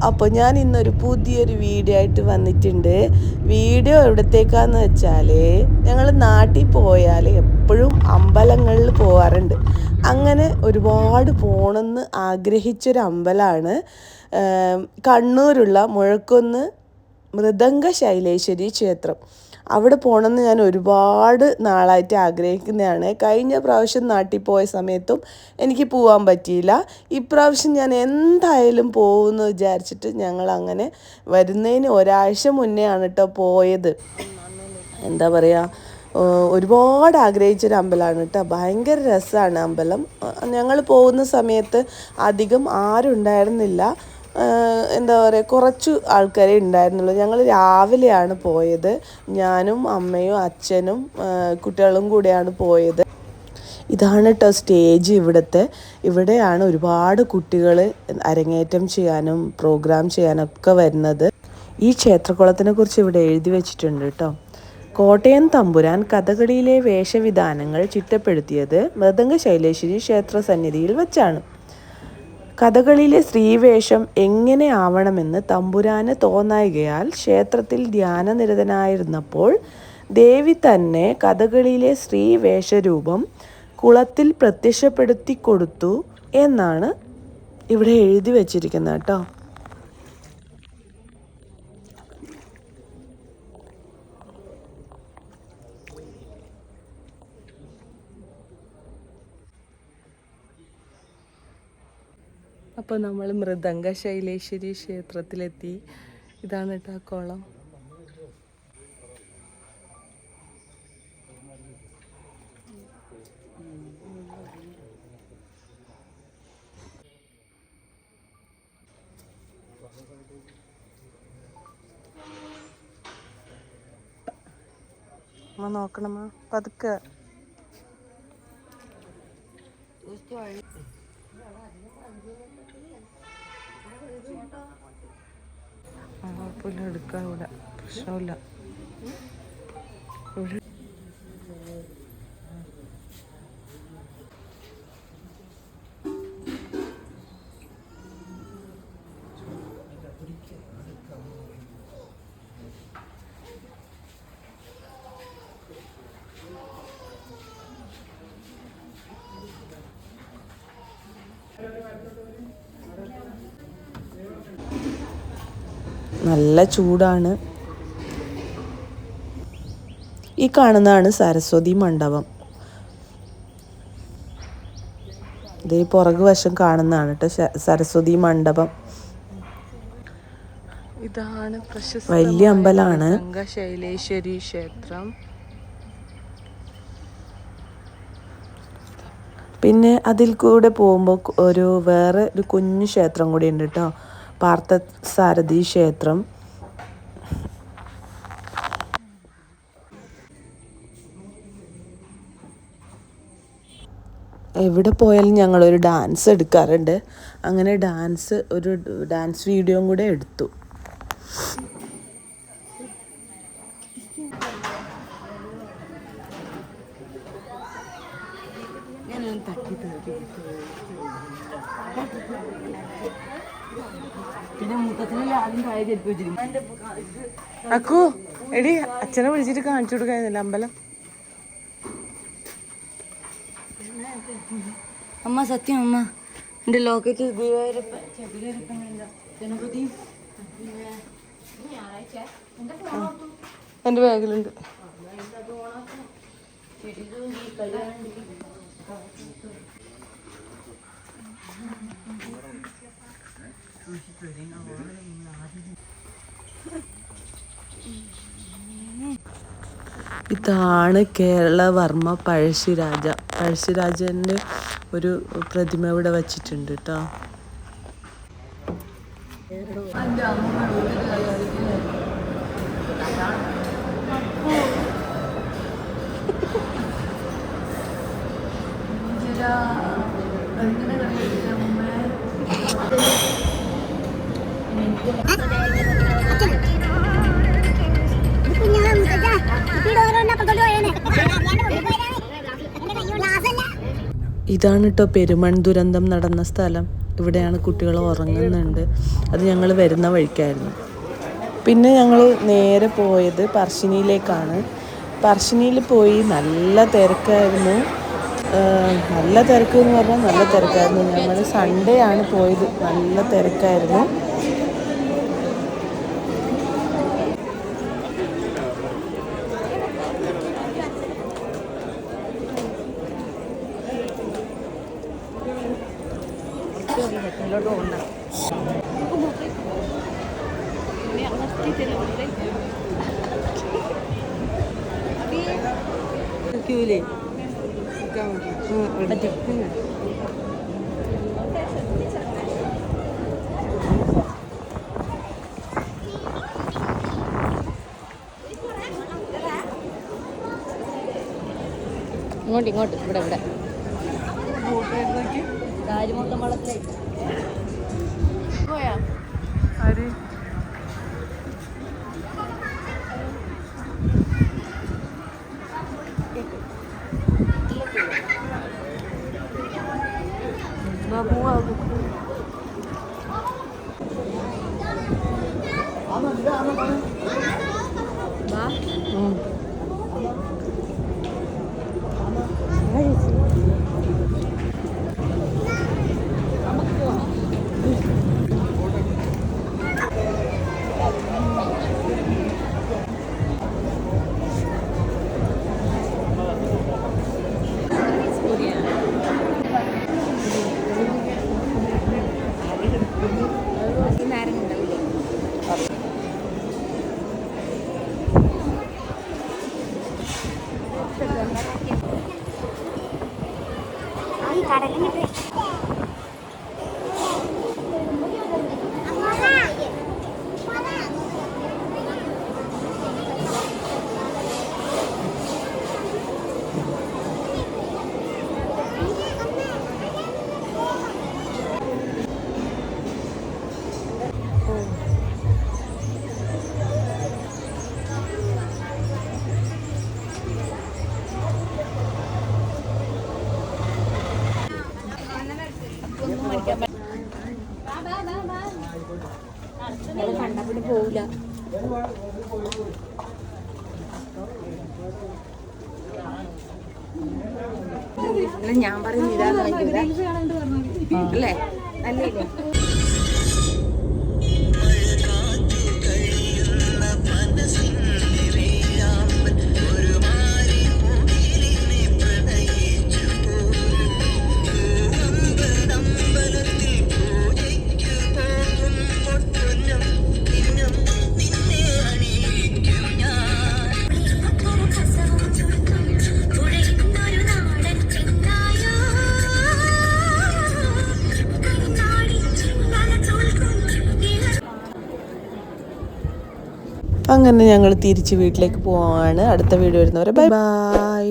അപ്പോൾ ഞാൻ ഇന്നൊരു പുതിയൊരു വീഡിയോ ആയിട്ട് വന്നിട്ടുണ്ട്. വീഡിയോ എവിടത്തേക്കാന്ന് വെച്ചാൽ ഞങ്ങൾ നാട്ടിൽ പോയാൽ എപ്പോഴും അമ്പലങ്ങളിൽ പോകാറുണ്ട്. അങ്ങനെ ഒരുപാട് പോകണമെന്ന് ആഗ്രഹിച്ചൊരു അമ്പലമാണ് കണ്ണൂരുള്ള മുഴക്കുന്ന് മൃദംഗ ശൈലേശ്വരി ക്ഷേത്രം. അവിടെ പോകണമെന്ന് ഞാൻ ഒരുപാട് നാളായിട്ട് ആഗ്രഹിക്കുന്നതാണ്. കഴിഞ്ഞ പ്രാവശ്യം നാട്ടിൽ പോയ സമയത്തും എനിക്ക് പോകാൻ പറ്റിയില്ല. ഇപ്രാവശ്യം ഞാൻ എന്തായാലും പോകുമെന്ന് വിചാരിച്ചിട്ട് ഞങ്ങൾ അങ്ങനെ വരുന്നതിന് ഒരാഴ്ച മുന്നേ ആണ് കേട്ടോ പോയത്. എന്താ പറയുക, ഒരുപാട് ആഗ്രഹിച്ചൊരു അമ്പലമാണ് കേട്ടോ. ഭയങ്കര രസമാണ് അമ്പലം. ഞങ്ങൾ പോകുന്ന സമയത്ത് അധികം ആരും ഉണ്ടായിരുന്നില്ല. എന്താ പറയുക, കുറച്ച് ആൾക്കാരെ ഉണ്ടായിരുന്നുള്ളൂ. ഞങ്ങൾ രാവിലെയാണ് പോയത്. ഞാനും അമ്മയും അച്ഛനും കുട്ടികളും കൂടെയാണ് പോയത്. ഇതാണ് കേട്ടോ സ്റ്റേജ്. ഇവിടെയാണ് ഒരുപാട് കുട്ടികൾ അരങ്ങേറ്റം ചെയ്യാനും പ്രോഗ്രാം ചെയ്യാനൊക്കെ വരുന്നത്. ഈ ക്ഷേത്രകുളത്തിനെ കുറിച്ച് ഇവിടെ എഴുതി വെച്ചിട്ടുണ്ട് കേട്ടോ. കോട്ടയം തമ്പുരാൻ കഥകളിയിലെ വേഷവിധാനങ്ങൾ ചിട്ടപ്പെടുത്തിയത് മൃദംഗ ശൈലേശ്വരി ക്ഷേത്ര സന്നിധിയിൽ വെച്ചാണ്. കഥകളിയിലെ സ്ത്രീവേഷം എങ്ങനെ ആവണമെന്ന് തമ്പുരാന് തോന്നായികയാൽ ക്ഷേത്രത്തിൽ ധ്യാനനിരതനായിരുന്നപ്പോൾ ദേവി തന്നെ കഥകളിയിലെ സ്ത്രീവേഷരൂപം കുളത്തിൽ പ്രത്യക്ഷപ്പെടുത്തി കൊടുത്തു എന്നാണ് ഇവിടെ എഴുതി വച്ചിരിക്കുന്നത് കേട്ടോ. അപ്പോൾ നമ്മൾ മൃദംഗ ശൈലേശ്വരി ക്ഷേത്രത്തിലെത്തി. ഇതാണ് കേട്ടോ കുളം. നോക്കണമ്മ പതുക്കെ. എടുക്കാം, ഇവിടെ പ്രശ്നമില്ല. നല്ല ചൂടാണ്. ഈ കാണുന്നതാണ് സരസ്വതി മണ്ഡപം. ഇതേ പുറകു വശം കാണുന്നതാണ് കേട്ടോ സരസ്വതി മണ്ഡപം. ഇതാണ് വലിയ അമ്പലമാണ് ശൈലേശ്വരി ക്ഷേത്രം. പിന്നെ അതിൽ കൂടെ പോകുമ്പോൾ വേറെ ഒരു കുഞ്ഞു ക്ഷേത്രം കൂടി ഉണ്ട് കേട്ടോ, പാർത്ഥസാരഥി ക്ഷേത്രം. എവിടെ പോയാലും ഞങ്ങളൊരു ഡാൻസ് എടുക്കാറുണ്ട്. അങ്ങനെ ഒരു ഡാൻസ് വീഡിയോയും കൂടെ എടുത്തു. അക്കു എടി അച്ഛനെ വിളിച്ചിട്ട് കാണിച്ചു കൊടുക്കാനില്ല അമ്പലം. അമ്മ സത്യം അമ്മ എൻ്റെ ലോക്കറ്റ് ഗണപതി എൻ്റെ ബാഗിലുണ്ട്. ഇതാണ് കേരളവർമ്മ പഴശ്ശിരാജൻ്റെ ഒരു പ്രതിമ ഇവിടെ വച്ചിട്ടുണ്ട് കേട്ടോ. ഇതാണ് കേട്ടോ പെരുമൺ ദുരന്തം നടന്ന സ്ഥലം. ഇവിടെയാണ് കുട്ടികൾ ഉറങ്ങുന്നുണ്ട്. അത് ഞങ്ങൾ വരുന്ന വഴിക്കായിരുന്നു. പിന്നെ ഞങ്ങൾ നേരെ പോയത് പറശ്ശിനിയിലേക്കാണ്. പറശ്ശിനിയിൽ പോയി നല്ല തിരക്കായിരുന്നു. നല്ല തിരക്ക് എന്ന് പറഞ്ഞാൽ നല്ല തിരക്കായിരുന്നു. ഞങ്ങൾ സൺഡേ ആണ് പോയത്. നല്ല തിരക്കായിരുന്നു. ക്യൂലേ പറ്റും. ഇങ്ങോട്ട് ഇവിടെ രാജ്മൊത്തം വള്ളത്തിലേക്ക് പോയാ കണ്ടപ്പിന് പോവില്ല. ഞാൻ പറയുന്ന ഇതാണ് അല്ലേ അല്ലേ അങ്ങനെ ഞങ്ങൾ തിരിച്ച് വീട്ടിലേക്ക് പോവാണ്. അടുത്ത വീഡിയോ വരുന്നവരെ ബൈ ബൈ.